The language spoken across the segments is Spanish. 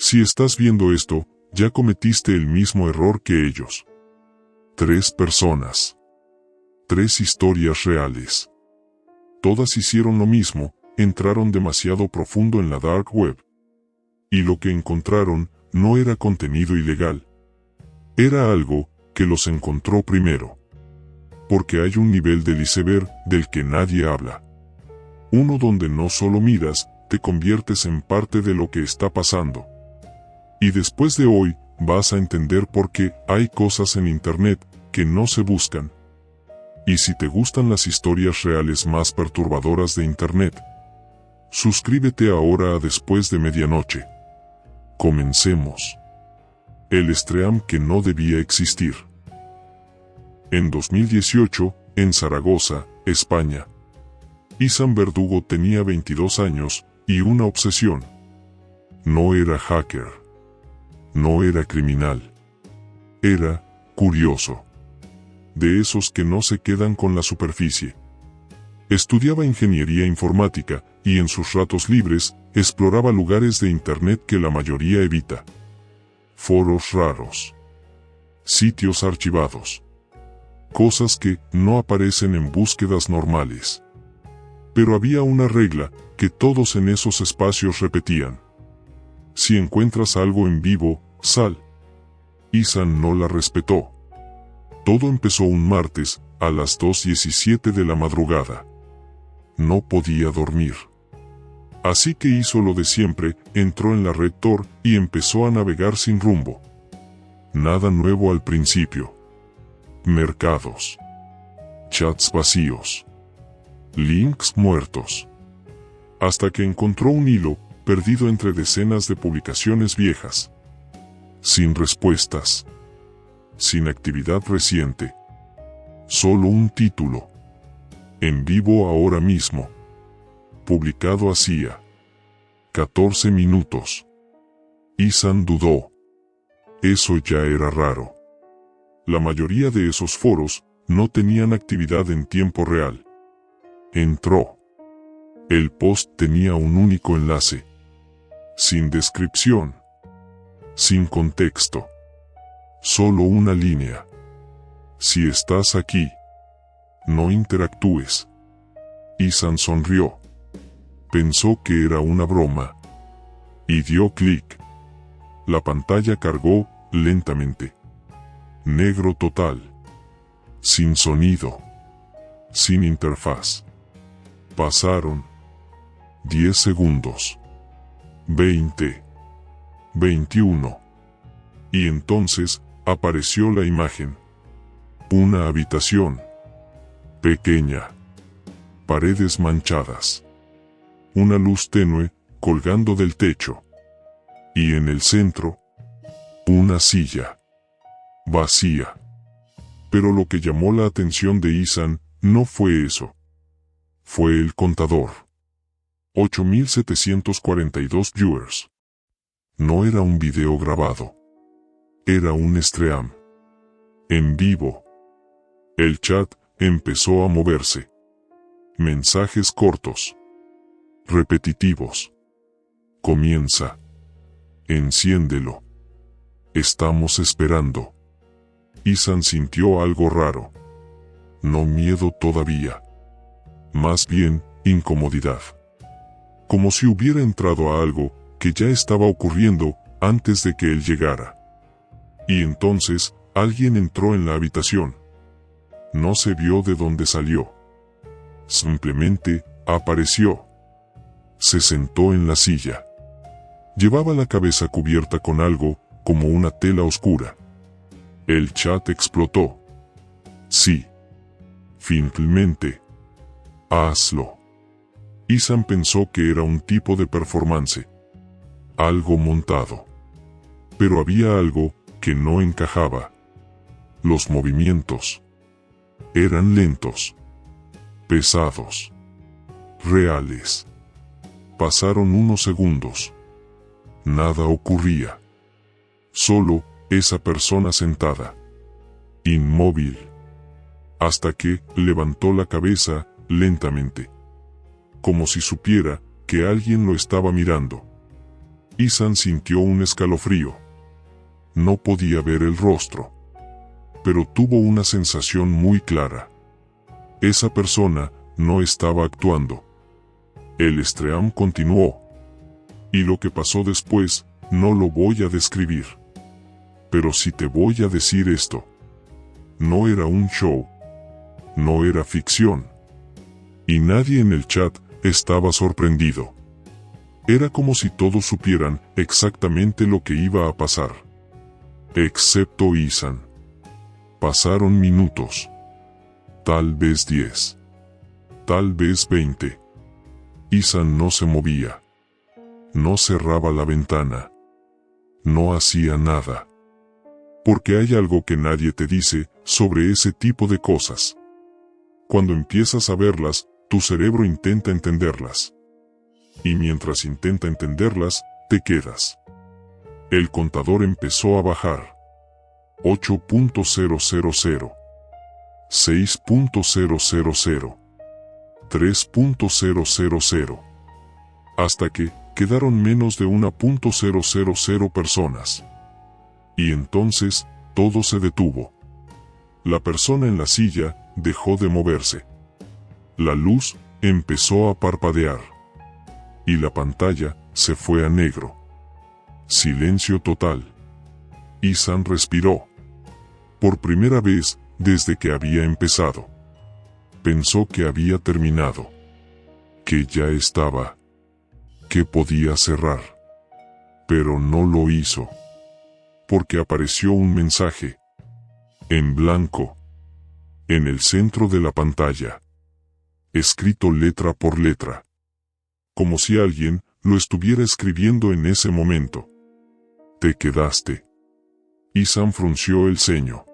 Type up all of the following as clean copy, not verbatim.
Si estás viendo esto, ya cometiste el mismo error que ellos. 3 personas. 3 historias reales. Todas hicieron lo mismo, entraron demasiado profundo en la dark web. Y lo que encontraron no era contenido ilegal. Era algo que los encontró primero. Porque hay un nivel del iceberg del que nadie habla. Uno donde no solo miras, te conviertes en parte de lo que está pasando. Y después de hoy, vas a entender por qué hay cosas en Internet que no se buscan. Y si te gustan las historias reales más perturbadoras de Internet, suscríbete ahora a Después de Medianoche. Comencemos. El Stream que no debía existir. En 2018, en Zaragoza, España, Izan Verdugo tenía 22 años y una obsesión. No era hacker. No era criminal. Era curioso. De esos que no se quedan con la superficie. Estudiaba ingeniería informática y en sus ratos libres exploraba lugares de Internet que la mayoría evita. Foros raros. Sitios archivados. Cosas que no aparecen en búsquedas normales. Pero había una regla que todos en esos espacios repetían. Si encuentras algo en vivo, sal. Izan no la respetó. Todo empezó un martes, a las 2:17 de la madrugada. No podía dormir. Así que hizo lo de siempre, entró en la red Tor y empezó a navegar sin rumbo. Nada nuevo al principio. Mercados. Chats vacíos. Links muertos. Hasta que encontró un hilo, perdido entre decenas de publicaciones viejas. Sin respuestas. Sin actividad reciente. Solo un título. En vivo ahora mismo. Publicado hacía 14 minutos. Izan dudó. Eso ya era raro. La mayoría de esos foros no tenían actividad en tiempo real. Entró. El post tenía un único enlace. Sin descripción. Sin contexto. Solo una línea. Si estás aquí, no interactúes. Izan sonrió. Pensó que era una broma. Y dio clic. La pantalla cargó lentamente. Negro total. Sin sonido. Sin interfaz. Pasaron 10 segundos. 20. 21. Y entonces apareció la imagen. Una habitación. Pequeña. Paredes manchadas. Una luz tenue colgando del techo. Y en el centro, una silla. Vacía. Pero lo que llamó la atención de Izan no fue eso. Fue el contador. 8.742 viewers. No era un video grabado. Era un stream. En vivo. El chat empezó a moverse. Mensajes cortos. Repetitivos. Comienza. Enciéndelo. Estamos esperando. Izan sintió algo raro. No miedo todavía. Más bien, incomodidad. Como si hubiera entrado a algo que ya estaba ocurriendo antes de que él llegara. Y entonces, alguien entró en la habitación. No se vio de dónde salió. Simplemente, apareció. Se sentó en la silla. Llevaba la cabeza cubierta con algo, como una tela oscura. El chat explotó. Sí. Finalmente. Hazlo. Izan pensó que era un tipo de performance. Algo montado. Pero había algo que no encajaba. Los movimientos. Eran lentos. Pesados. Reales. Pasaron unos segundos. Nada ocurría. Solo esa persona sentada. Inmóvil. Hasta que levantó la cabeza lentamente. Como si supiera que alguien lo estaba mirando. Ethan sintió un escalofrío. No podía ver el rostro, pero tuvo una sensación muy clara. Esa persona no estaba actuando. El stream continuó. Y lo que pasó después, no lo voy a describir. Pero sí te voy a decir esto. No era un show. No era ficción. Y nadie en el chat estaba sorprendido. Era como si todos supieran exactamente lo que iba a pasar. Excepto Ethan. Pasaron minutos. Tal vez 10. Tal vez 20. Ethan no se movía. No cerraba la ventana. No hacía nada. Porque hay algo que nadie te dice sobre ese tipo de cosas. Cuando empiezas a verlas, tu cerebro intenta entenderlas. Y mientras intenta entenderlas, te quedas. El contador empezó a bajar. 8.000, 6.000, 3.000, hasta que quedaron menos de 1.000 personas. Y entonces, todo se detuvo. La persona en la silla dejó de moverse. La luz empezó a parpadear. Y la pantalla se fue a negro. Silencio total. Ethan respiró. Por primera vez desde que había empezado. Pensó que había terminado. Que ya estaba. Que podía cerrar. Pero no lo hizo. Porque apareció un mensaje. En blanco. En el centro de la pantalla. Escrito letra por letra. Como si alguien lo estuviera escribiendo en ese momento. Te quedaste. Ethan frunció el ceño.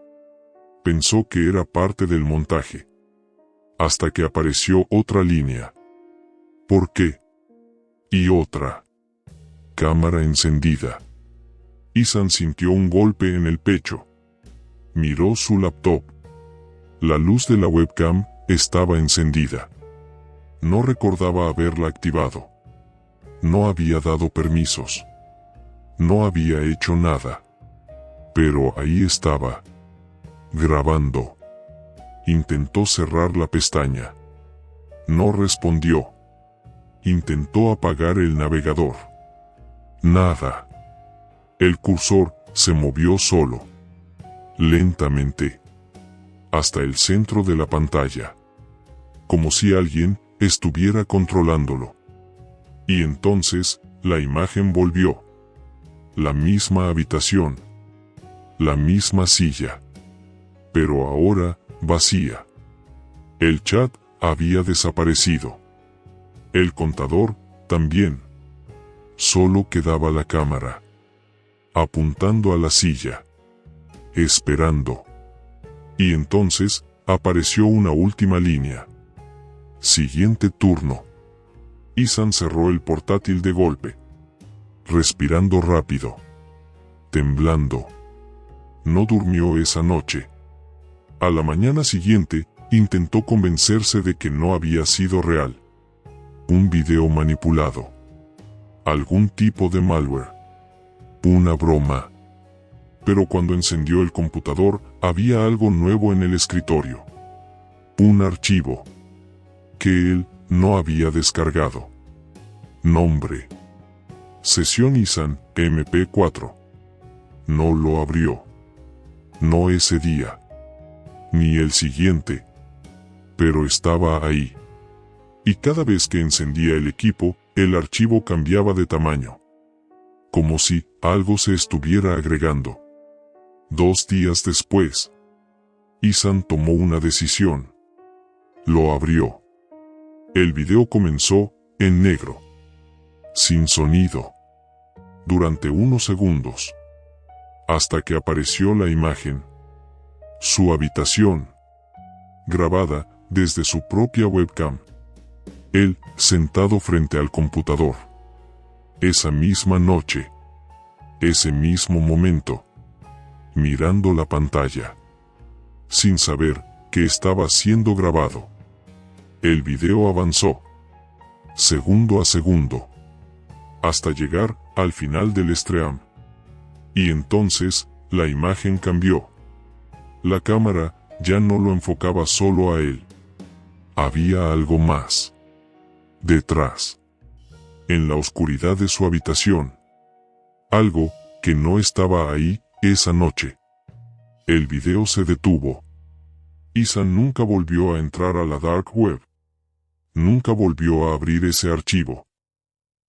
Pensó que era parte del montaje. Hasta que apareció otra línea. ¿Por qué? Y otra. Cámara encendida. Ethan sintió un golpe en el pecho. Miró su laptop. La luz de la webcam estaba encendida. No recordaba haberla activado. No había dado permisos. No había hecho nada. Pero ahí estaba. Grabando. Intentó cerrar la pestaña. No respondió. Intentó apagar el navegador. Nada. El cursor se movió solo. Lentamente. Hasta el centro de la pantalla. Como si alguien estuviera controlándolo. Y entonces, la imagen volvió. La misma habitación. La misma silla. Pero ahora, vacía. El chat había desaparecido. El contador, también. Solo quedaba la cámara. Apuntando a la silla. Esperando. Y entonces, apareció una última línea. Siguiente turno. Ethan cerró el portátil de golpe. Respirando rápido. Temblando. No durmió esa noche. A la mañana siguiente, intentó convencerse de que no había sido real. Un video manipulado. Algún tipo de malware. Una broma. Pero cuando encendió el computador, había algo nuevo en el escritorio. Un archivo. Que él no había descargado. Nombre. Sesión Ethan, MP4. No lo abrió. No ese día. Ni el siguiente. Pero estaba ahí. Y cada vez que encendía el equipo, el archivo cambiaba de tamaño. Como si algo se estuviera agregando. 2 días después, Ethan tomó una decisión. Lo abrió. El video comenzó en negro. Sin sonido. Durante unos segundos. Hasta que apareció la imagen. Su habitación. Grabada desde su propia webcam. Él, sentado frente al computador. Esa misma noche. Ese mismo momento. Mirando la pantalla. Sin saber que estaba siendo grabado. El video avanzó. Segundo a segundo. Hasta llegar al final del stream. Y entonces, la imagen cambió. La cámara ya no lo enfocaba solo a él. Había algo más detrás, en la oscuridad de su habitación. Algo que no estaba ahí esa noche. El video se detuvo. Ethan nunca volvió a entrar a la dark web. Nunca volvió a abrir ese archivo.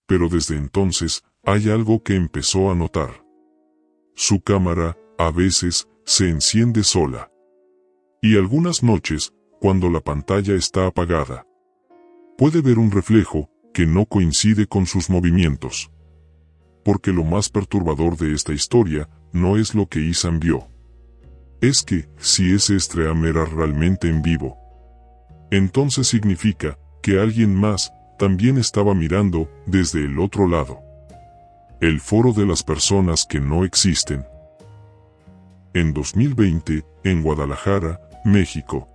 Pero desde entonces, hay algo que empezó a notar. Su cámara, a veces, se enciende sola. Y algunas noches, cuando la pantalla está apagada, puede ver un reflejo que no coincide con sus movimientos. Porque lo más perturbador de esta historia no es lo que Ethan vio. Es que, si ese stream era realmente en vivo, entonces significa que alguien más también estaba mirando desde el otro lado. El foro de las personas que no existen. En 2020, en Guadalajara, México,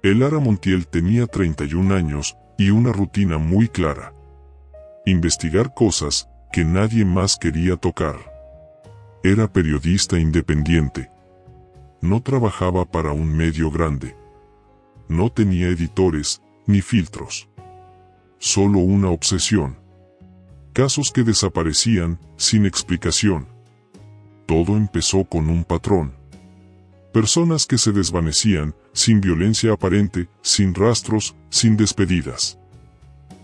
Elara Montiel tenía 31 años y una rutina muy clara. Investigar cosas que nadie más quería tocar. Era periodista independiente. No trabajaba para un medio grande. No tenía editores ni filtros. Solo una obsesión. Casos que desaparecían sin explicación. Todo empezó con un patrón. Personas que se desvanecían, sin violencia aparente, sin rastros, sin despedidas.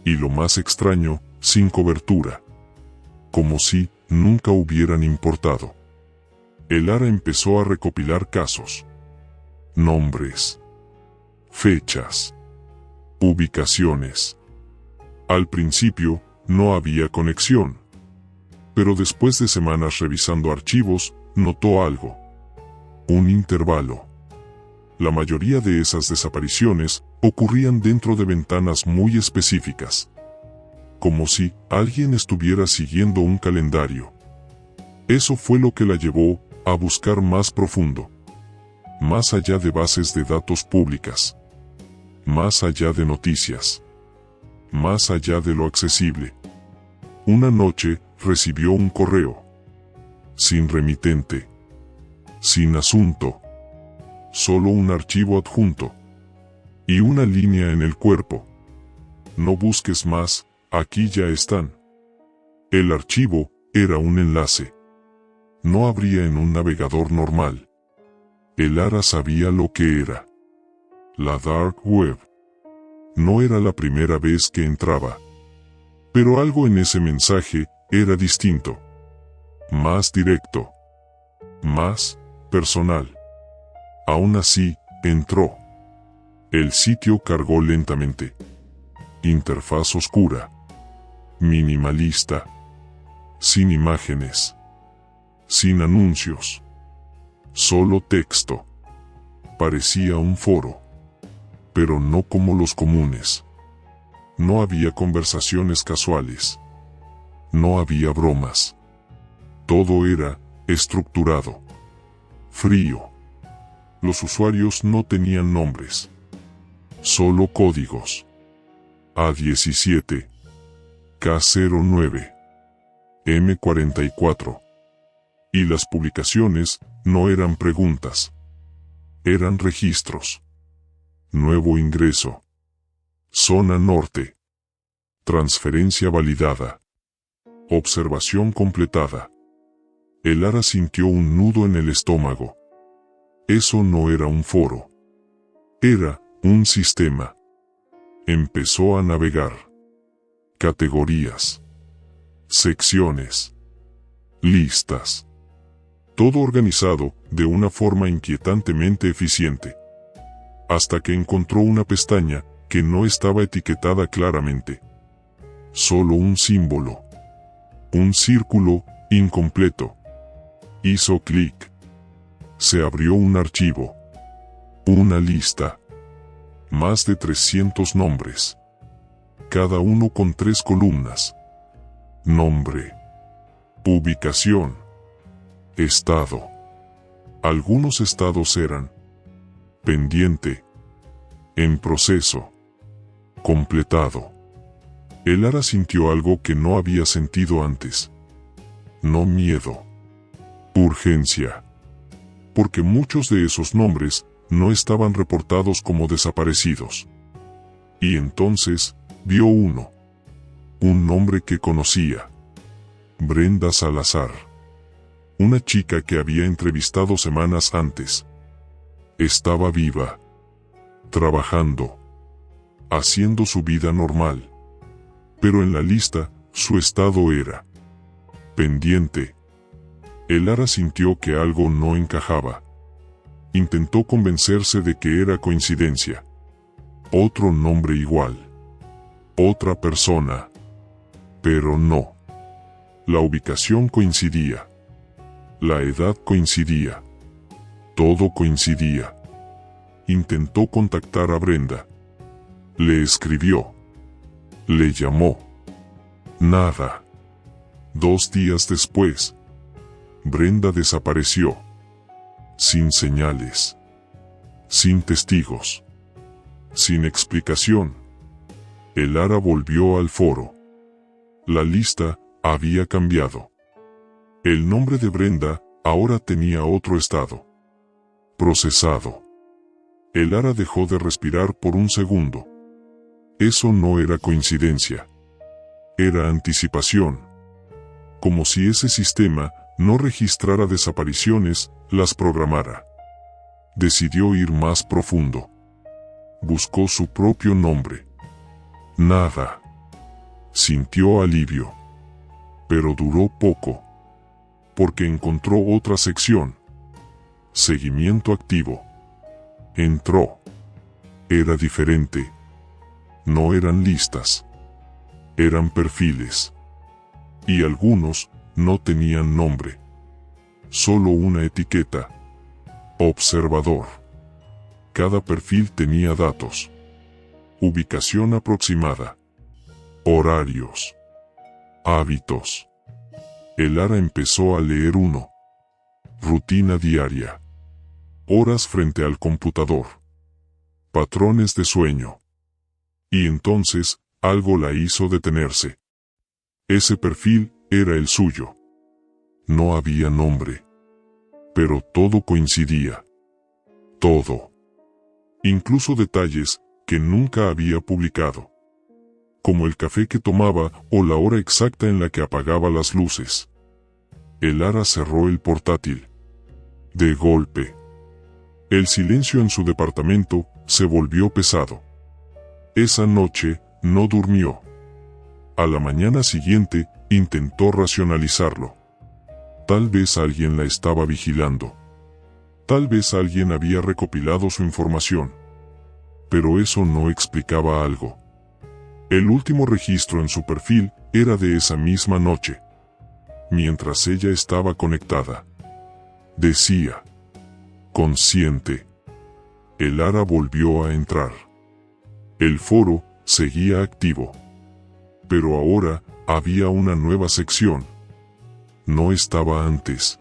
Y lo más extraño, sin cobertura. Como si nunca hubieran importado. Elara empezó a recopilar casos. Nombres. Fechas. Ubicaciones. Al principio, no había conexión. Pero después de semanas revisando archivos, notó algo. Un intervalo. La mayoría de esas desapariciones ocurrían dentro de ventanas muy específicas. Como si alguien estuviera siguiendo un calendario. Eso fue lo que la llevó a buscar más profundo. Más allá de bases de datos públicas. Más allá de noticias. Más allá de lo accesible. Una noche recibió un correo. Sin remitente. Sin asunto. Solo un archivo adjunto. Y una línea en el cuerpo. No busques más, aquí ya están. El archivo era un enlace. No abría en un navegador normal. Elara sabía lo que era. La dark web. No era la primera vez que entraba. Pero algo en ese mensaje era distinto. Más directo. Más personal. Aún así, entró. El sitio cargó lentamente. Interfaz oscura. Minimalista. Sin imágenes. Sin anuncios. Solo texto. Parecía un foro. Pero no como los comunes. No había conversaciones casuales. No había bromas. Todo era estructurado. Frío. Los usuarios no tenían nombres. Solo códigos. A17. K09. M44. Y las publicaciones no eran preguntas. Eran registros. Nuevo ingreso. Zona norte. Transferencia validada. Observación completada. Elara sintió un nudo en el estómago. Eso no era un foro. Era un sistema. Empezó a navegar. Categorías. Secciones. Listas. Todo organizado de una forma inquietantemente eficiente. Hasta que encontró una pestaña que no estaba etiquetada claramente. Solo un símbolo. Un círculo incompleto. Hizo clic. Se abrió un archivo. Una lista. Más de 300 nombres. Cada uno con 3 columnas. Nombre. Ubicación. Estado. Algunos estados eran: pendiente. En proceso. Completado. Elara sintió algo que no había sentido antes. no miedo. Urgencia. Porque muchos de esos nombres no estaban reportados como desaparecidos. Y entonces, vio uno. Un nombre que conocía. Brenda Salazar. Una chica que había entrevistado semanas antes. Estaba viva. Trabajando. Haciendo su vida normal. Pero en la lista, su estado era pendiente. Elara sintió que algo no encajaba. Intentó convencerse de que era coincidencia. Otro nombre igual. Otra persona. Pero no. La ubicación coincidía. La edad coincidía. Todo coincidía. Intentó contactar a Brenda. Le escribió. Le llamó. Nada. 2 días después, Brenda desapareció. Sin señales. Sin testigos. Sin explicación. Elara volvió al foro. La lista había cambiado. El nombre de Brenda ahora tenía otro estado. Procesado. Elara dejó de respirar por un segundo. Eso no era coincidencia. Era anticipación. Como si ese sistema no registrara desapariciones, las programara. Decidió ir más profundo. Buscó su propio nombre. Nada. Sintió alivio. Pero duró poco. Porque encontró otra sección. Seguimiento activo. Entró. Era diferente. No eran listas. Eran perfiles. Y algunos no tenían nombre. Solo una etiqueta. Observador. Cada perfil tenía datos. Ubicación aproximada. Horarios. Hábitos. Elara empezó a leer uno. Rutina diaria. Horas frente al computador. Patrones de sueño. Y entonces, algo la hizo detenerse. Ese perfil era el suyo. No había nombre. Pero todo coincidía. Todo. Incluso detalles que nunca había publicado. Como el café que tomaba o la hora exacta en la que apagaba las luces. Elara cerró el portátil. De golpe. El silencio en su departamento se volvió pesado. Esa noche no durmió. A la mañana siguiente intentó racionalizarlo. Tal vez alguien la estaba vigilando. Tal vez alguien había recopilado su información. Pero eso no explicaba algo. El último registro en su perfil era de esa misma noche. Mientras ella estaba conectada. Decía. Consciente. Elara volvió a entrar. El foro seguía activo. Pero ahora había una nueva sección. No estaba antes.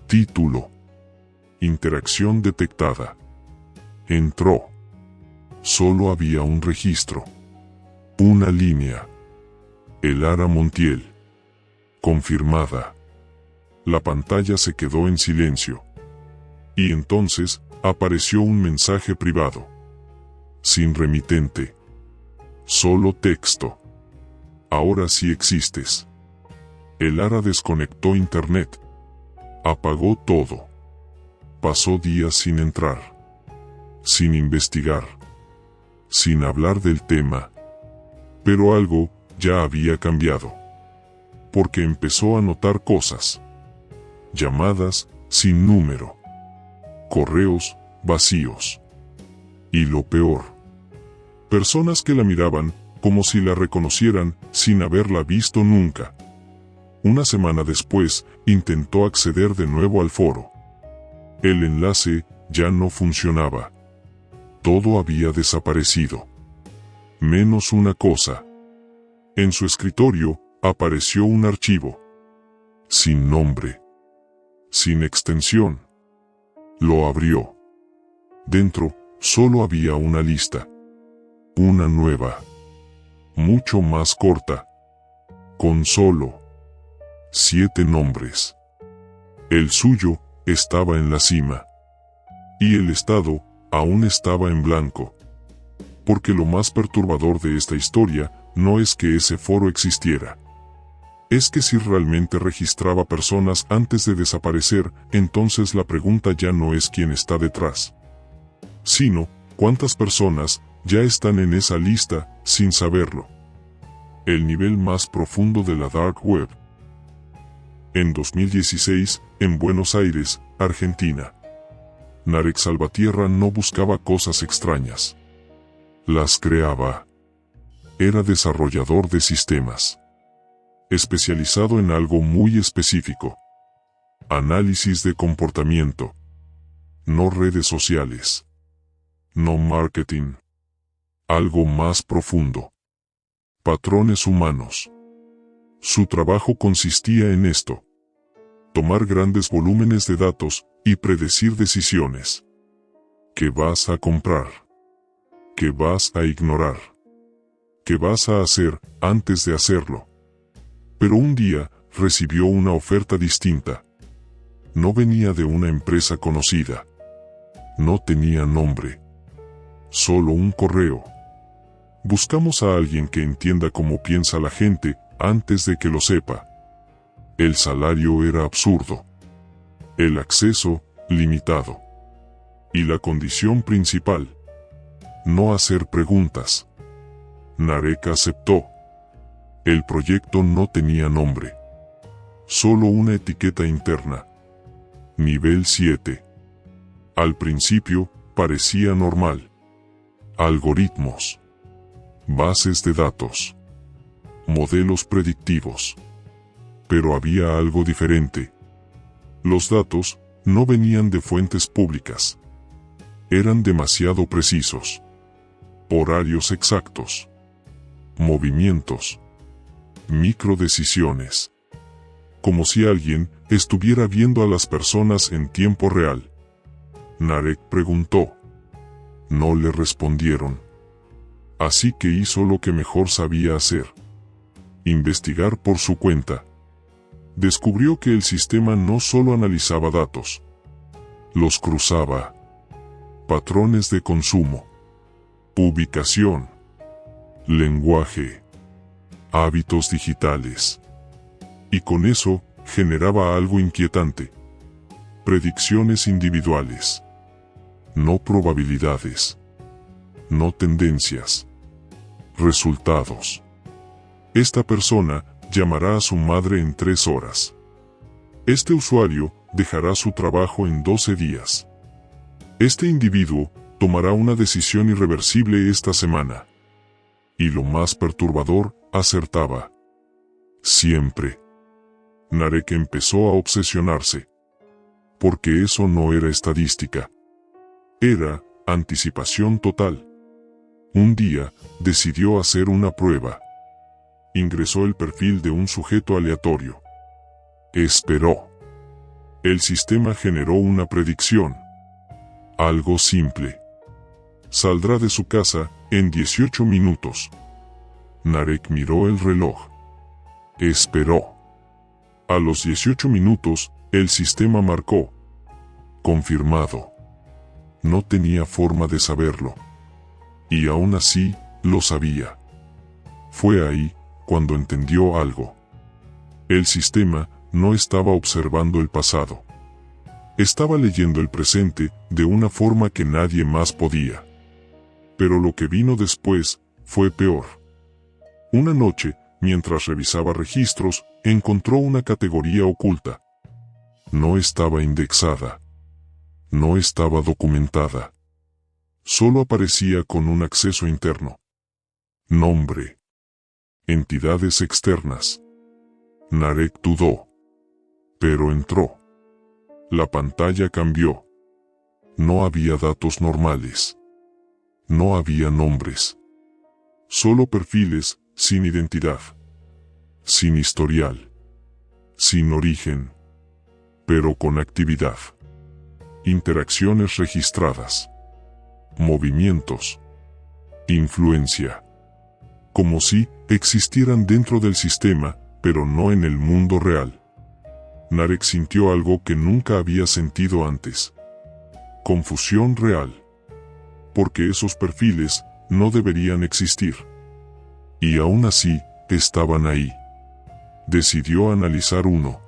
Título. Interacción detectada. Entró. Solo había un registro. Una línea. Elara Montiel. Confirmada. La pantalla se quedó en silencio. Y entonces, apareció un mensaje privado. Sin remitente. Solo texto. Ahora sí existes. Elara desconectó internet. Apagó todo. Pasó días sin entrar. Sin investigar. Sin hablar del tema. Pero algo ya había cambiado. Porque empezó a notar cosas. Llamadas sin número. Correos vacíos. Y lo peor. Personas que la miraban como si la reconocieran sin haberla visto nunca. Una semana después, intentó acceder de nuevo al foro. El enlace ya no funcionaba. Todo había desaparecido. Menos una cosa. En su escritorio, apareció un archivo. Sin nombre. Sin extensión. Lo abrió. Dentro, solo había una lista. Una nueva. Mucho más corta. Con solo 7 nombres. El suyo estaba en la cima. Y el estado aún estaba en blanco. Porque lo más perturbador de esta historia no es que ese foro existiera. Es que si realmente registraba personas antes de desaparecer, entonces la pregunta ya no es quién está detrás, sino cuántas personas ya están en esa lista sin saberlo. El nivel más profundo de la Dark Web. En 2016, en Buenos Aires, Argentina. Narek Salvatierra no buscaba cosas extrañas. Las creaba. Era desarrollador de sistemas. Especializado en algo muy específico. Análisis de comportamiento. No redes sociales. No marketing. Algo más profundo. Patrones humanos. Su trabajo consistía en esto. Tomar grandes volúmenes de datos y predecir decisiones. ¿Qué vas a comprar? ¿Qué vas a ignorar? ¿Qué vas a hacer antes de hacerlo? Pero un día recibió una oferta distinta. No venía de una empresa conocida. No tenía nombre. Solo un correo. Buscamos a alguien que entienda cómo piensa la gente antes de que lo sepa. El salario era absurdo. El acceso, limitado. Y la condición principal. No hacer preguntas. Narek aceptó. El proyecto no tenía nombre. Solo una etiqueta interna. Nivel 7. Al principio, parecía normal. Algoritmos. Bases de datos. Modelos predictivos. Pero había algo diferente. Los datos no venían de fuentes públicas. Eran demasiado precisos. Horarios exactos. Movimientos. Microdecisiones. Como si alguien estuviera viendo a las personas en tiempo real. Narek preguntó. No le respondieron. Así que hizo lo que mejor sabía hacer. Investigar por su cuenta. Descubrió que el sistema no solo analizaba datos. Los cruzaba. Patrones de consumo. Ubicación. Lenguaje. Hábitos digitales. Y con eso, generaba algo inquietante. Predicciones individuales. No probabilidades. No tendencias. Resultados. Esta persona llamará a su madre en 3 horas. Este usuario dejará su trabajo en 12 días. Este individuo tomará una decisión irreversible esta semana. Y lo más perturbador, acertaba. Siempre. Narek empezó a obsesionarse. Porque eso no era estadística. Era anticipación total. Un día, decidió hacer una prueba. Ingresó el perfil de un sujeto aleatorio. Esperó. El sistema generó una predicción. Algo simple. Saldrá de su casa en 18 minutos. Narek miró el reloj. Esperó. A los 18 minutos, el sistema marcó. Confirmado. No tenía forma de saberlo. Y aún así, lo sabía. Fue ahí cuando entendió algo. El sistema no estaba observando el pasado. Estaba leyendo el presente de una forma que nadie más podía. Pero lo que vino después fue peor. Una noche, mientras revisaba registros, encontró una categoría oculta. No estaba indexada. No estaba documentada. Solo aparecía con un acceso interno. Nombre. Entidades externas. Narek dudó. Pero entró. La pantalla cambió. No había datos normales. No había nombres. Solo perfiles, sin identidad. Sin historial. Sin origen. Pero con actividad. Interacciones registradas. Movimientos. Influencia. Como si existieran dentro del sistema, pero no en el mundo real. Narek sintió algo que nunca había sentido antes. Confusión real. Porque esos perfiles no deberían existir. Y aún así, estaban ahí. Decidió analizar uno.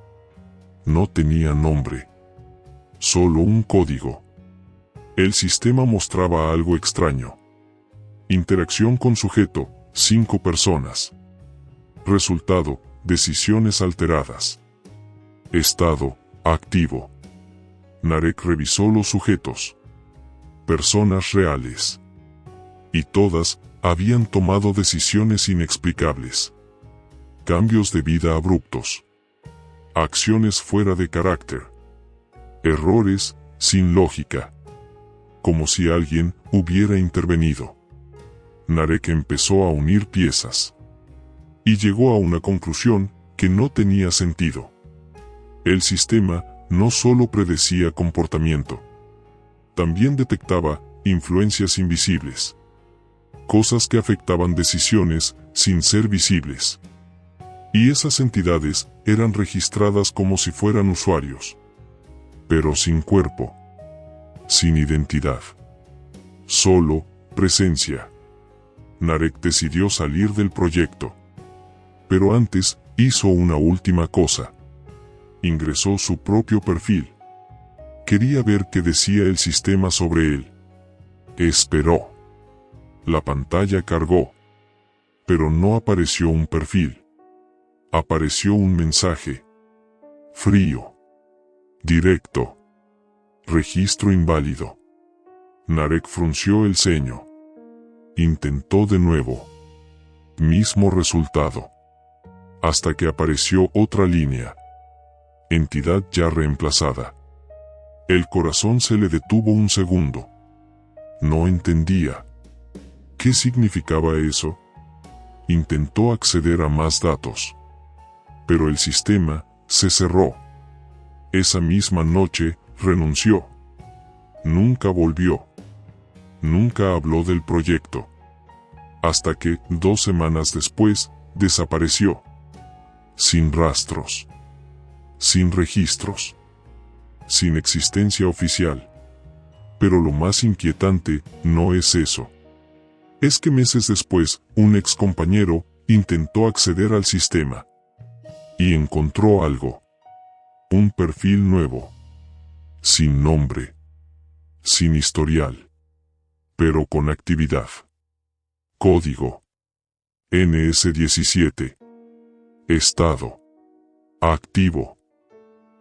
No tenía nombre. Solo un código. El sistema mostraba algo extraño. Interacción con sujeto, 5 personas. Resultado, decisiones alteradas. Estado, activo. Narek revisó los sujetos. Personas reales. Y todas habían tomado decisiones inexplicables. Cambios de vida abruptos. Acciones fuera de carácter. Errores, sin lógica. Como si alguien hubiera intervenido. Narek empezó a unir piezas. Y llegó a una conclusión que no tenía sentido. El sistema no solo predecía comportamiento. También detectaba influencias invisibles. Cosas que afectaban decisiones sin ser visibles. Y esas entidades eran registradas como si fueran usuarios. Pero sin cuerpo. Sin identidad. Solo presencia. Narek decidió salir del proyecto. Pero antes, hizo una última cosa. Ingresó su propio perfil. Quería ver qué decía el sistema sobre él. Esperó. La pantalla cargó. Pero no apareció un perfil. Apareció un mensaje. Frío. Directo. Registro inválido. Narek frunció el ceño. Intentó de nuevo. Mismo resultado. Hasta que apareció otra línea. Entidad ya reemplazada. El corazón se le detuvo un segundo. No entendía. ¿Qué significaba eso? Intentó acceder a más datos. Pero el sistema se cerró. Esa misma noche, renunció. Nunca volvió. Nunca habló del proyecto. Hasta que, 2 semanas después, desapareció. Sin rastros. Sin registros. Sin existencia oficial. Pero lo más inquietante no es eso. Es que meses después, un ex compañero intentó acceder al sistema. Y encontró algo. Un perfil nuevo. Sin nombre. Sin historial. Pero con actividad. Código. NS17. Estado. Activo.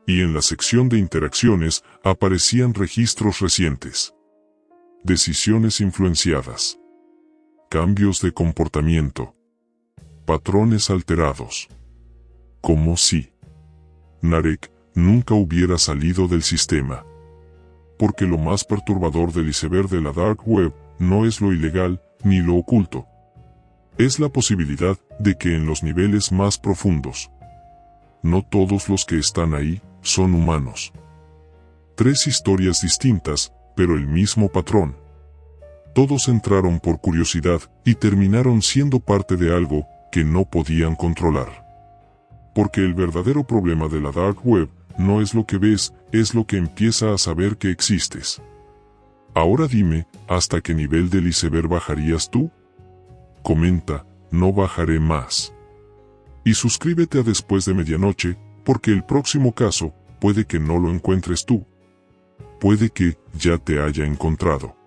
Y en la sección de interacciones aparecían registros recientes. Decisiones influenciadas. Cambios de comportamiento. Patrones alterados. Como si Narek nunca hubiera salido del sistema. Porque lo más perturbador del iceberg de la Dark Web no es lo ilegal ni lo oculto. Es la posibilidad de que en los niveles más profundos, no todos los que están ahí son humanos. 3 historias distintas, pero el mismo patrón. Todos entraron por curiosidad y terminaron siendo parte de algo que no podían controlar. Porque el verdadero problema de la Dark Web no es lo que ves, es lo que empieza a saber que existes. Ahora dime, ¿hasta qué nivel del iceberg bajarías tú? Comenta, no bajaré más. Y suscríbete a Después de Medianoche, porque el próximo caso, puede que no lo encuentres tú. Puede que ya te haya encontrado.